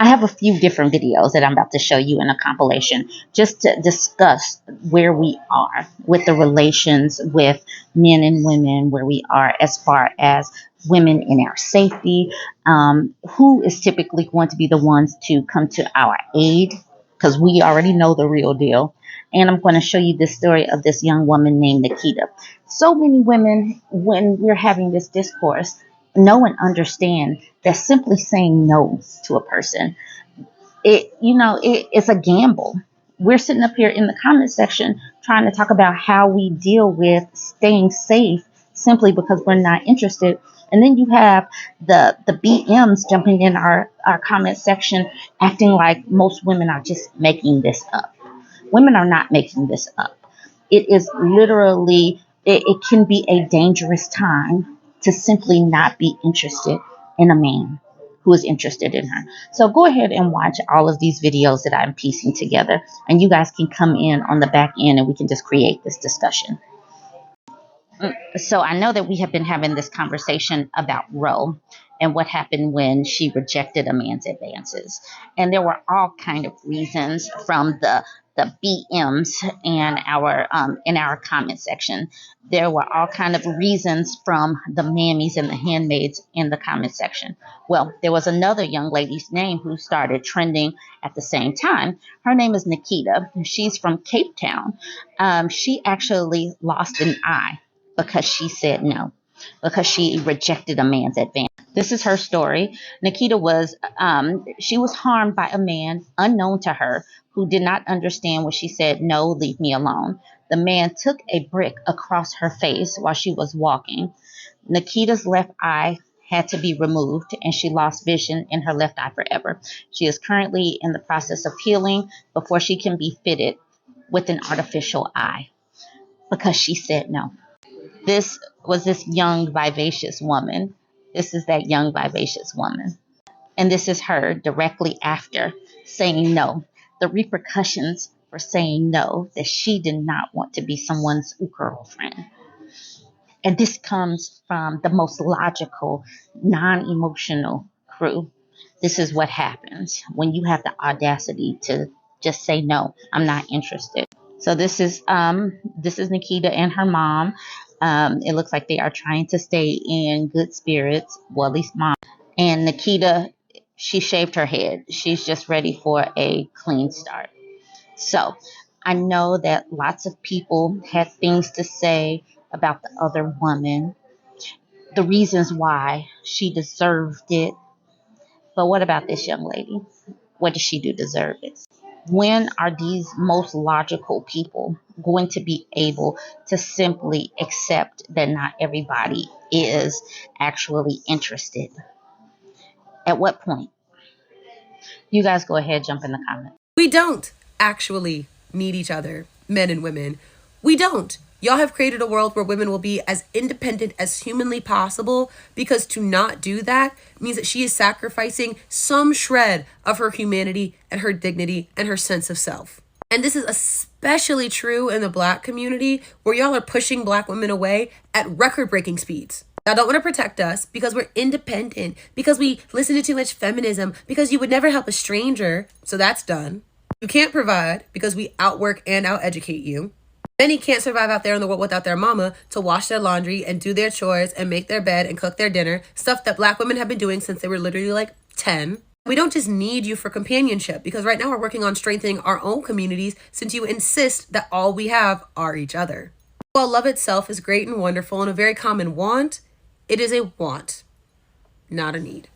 I have a few different videos that I'm about to show you in a compilation just to discuss where we are with the relations with men and women, where we are as far as women in our safety, who is typically going to be the ones to come to our aid, because we already know the real deal. And I'm going to show you this story of this young woman named Nikita. So many women, when we're having this discourse, know and understand that simply saying no to a person, it's a gamble. We're sitting up here in the comment section trying to talk about how we deal with staying safe simply because we're not interested. And then you have the BMs jumping in our comment section acting like most women are just making this up. Women are not making this up. It is literally, it can be a dangerous time to simply not be interested in a man who is interested in her. So go ahead and watch all of these videos that I'm piecing together, and you guys can come in on the back end and we can just create this discussion. So I know that we have been having this conversation about Roe and what happened when she rejected a man's advances. And there were all kind of reasons from the BMs and our in our comment section. There were all kind of reasons from the mammies and the handmaids in the comment section. Well, there was another young lady's name who started trending at the same time. Her name is Nikita. She's from Cape Town. She actually lost an eye because she said no, because she rejected a man's advance. This is her story. Nikita was, she was harmed by a man unknown to her who did not understand when she said, no, leave me alone. The man took a brick across her face while she was walking. Nikita's left eye had to be removed and she lost vision in her left eye forever. She is currently in the process of healing before she can be fitted with an artificial eye because she said no. This was this young, vivacious woman. This is that young, vivacious woman. And this is her directly after saying no. The repercussions for saying no, that she did not want to be someone's girlfriend. And this comes from the most logical, non-emotional crew. This is what happens when you have the audacity to just say no, I'm not interested. So this is Nikita and her mom. It looks like they are trying to stay in good spirits. Well, at least mom. And Nikita, she shaved her head. She's just ready for a clean start. So I know that lots of people had things to say about the other woman, the reasons why she deserved it. But what about this young lady? What did she do to deserve it? When are these most logical people going to be able to simply accept that not everybody is actually interested? At what point? You guys go ahead, jump in the comments. We don't actually need each other, men and women. We don't. Y'all have created a world where women will be as independent as humanly possible, because to not do that means that she is sacrificing some shred of her humanity and her dignity and her sense of self. And this is especially true in the Black community, where y'all are pushing Black women away at record-breaking speeds. Y'all don't want to protect us because we're independent, because we listen to too much feminism, because you would never help a stranger, so that's done. You can't provide because we outwork and out-educate you. Many can't survive out there in the world without their mama to wash their laundry and do their chores and make their bed and cook their dinner, stuff that Black women have been doing since they were literally like 10. We don't just need you for companionship, because right now we're working on strengthening our own communities since you insist that all we have are each other. While love itself is great and wonderful and a very common want, it is a want, not a need.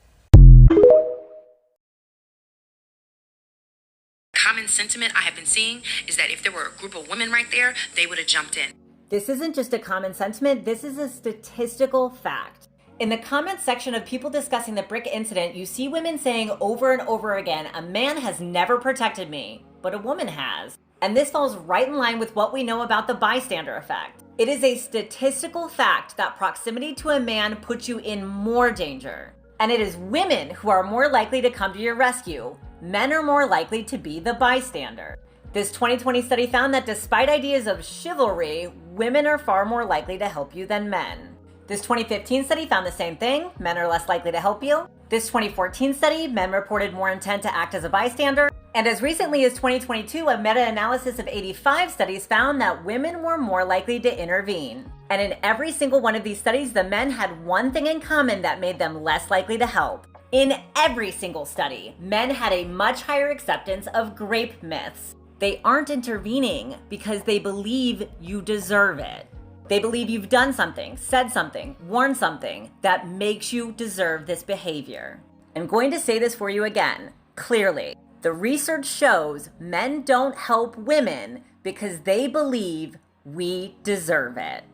Common sentiment I have been seeing is that if there were a group of women right there, they would have jumped in. This isn't just a common sentiment, this is a statistical fact. In the comments section of people discussing the brick incident, you see women saying over and over again, a man has never protected me, but a woman has. And this falls right in line with what we know about the bystander effect. It is a statistical fact that proximity to a man puts you in more danger. And it is women who are more likely to come to your rescue. Men are more likely to be the bystander. This 2020 study found that despite ideas of chivalry, women are far more likely to help you than men. This 2015 study found the same thing. Men are less likely to help you. This This 2014 study, men reported more intent to act as a bystander. And as recently as 2022, a meta-analysis of 85 studies found that women were more likely to intervene. And in every single one of these studies, the men had one thing in common that made them less likely to help. In every single study, men had a much higher acceptance of grape myths. They aren't intervening because they believe you deserve it. They believe you've done something, said something, worn something that makes you deserve this behavior. I'm going to say this for you again, clearly. The research shows men don't help women because they believe we deserve it.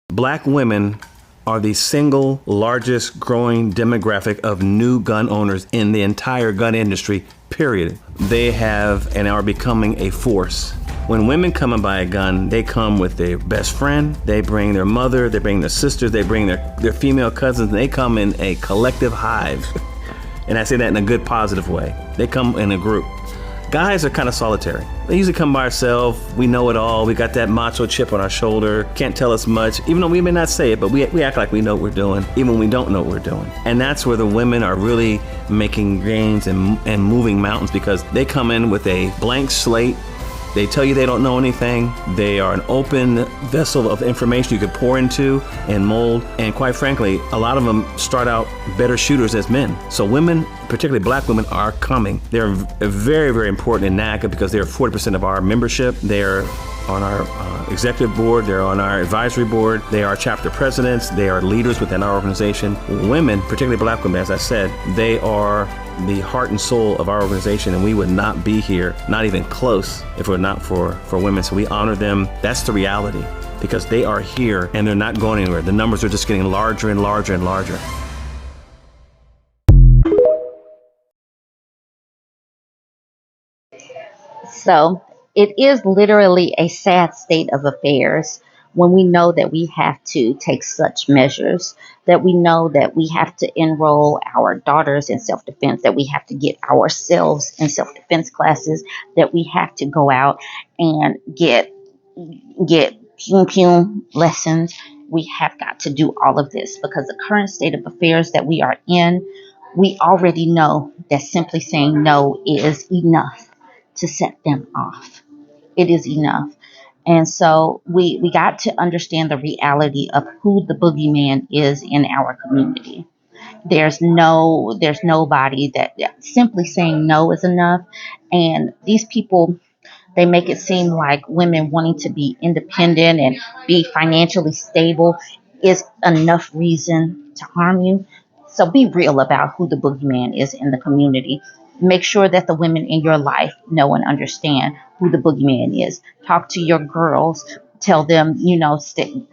Black women are the single largest growing demographic of new gun owners in the entire gun industry, period. They have and are becoming a force. When women come and buy a gun, they come with their best friend, they bring their mother, they bring their sisters, they bring their female cousins, and they come in a collective hive. And I say that in a good, positive way. They come in a group. Guys are kind of solitary. They usually come by ourselves. We know it all. We got that macho chip on our shoulder. Can't tell us much, even though we may not say it, but we act like we know what we're doing, even when we don't know what we're doing. And that's where the women are really making gains and moving mountains, because they come in with a blank slate. They tell you they don't know anything. They are an open vessel of information you could pour into and mold. And quite frankly, a lot of them start out better shooters as men. So women, particularly black women, are coming. They're very, very important in NACA because they're 40% of our membership. They're on our executive board, they're on our advisory board, they are chapter presidents, they are leaders within our organization. Women, particularly black women, as I said, they are the heart and soul of our organization, and we would not be here, not even close, if it were not for women. So we honor them. That's the reality, because they are here and they're not going anywhere. The numbers are just getting larger and larger and larger. So it is literally a sad state of affairs when we know that we have to take such measures, that we know that we have to enroll our daughters in self-defense, that we have to get ourselves in self-defense classes, that we have to go out and get pew pew lessons. We have got to do all of this because the current state of affairs that we are in, we already know that simply saying no is enough to set them off. It is enough. And so we got to understand the reality of who the boogeyman is in our community. There's nobody that simply saying no is enough. And these people, they make it seem like women wanting to be independent and be financially stable is enough reason to harm you. So be real about who the boogeyman is in the community. Make sure that the women in your life know and understand who the boogeyman is. Talk to your girls. Tell them,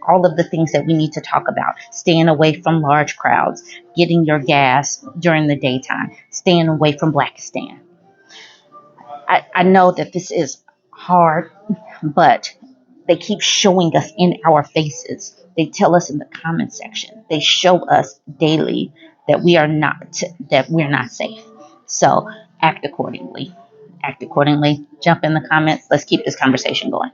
all of the things that we need to talk about. Staying away from large crowds, getting your gas during the daytime, staying away from Blackistan. I know that this is hard, but they keep showing us in our faces. They tell us in the comment section. They show us daily that we're not safe. So act accordingly. Act accordingly. Jump in the comments. Let's keep this conversation going.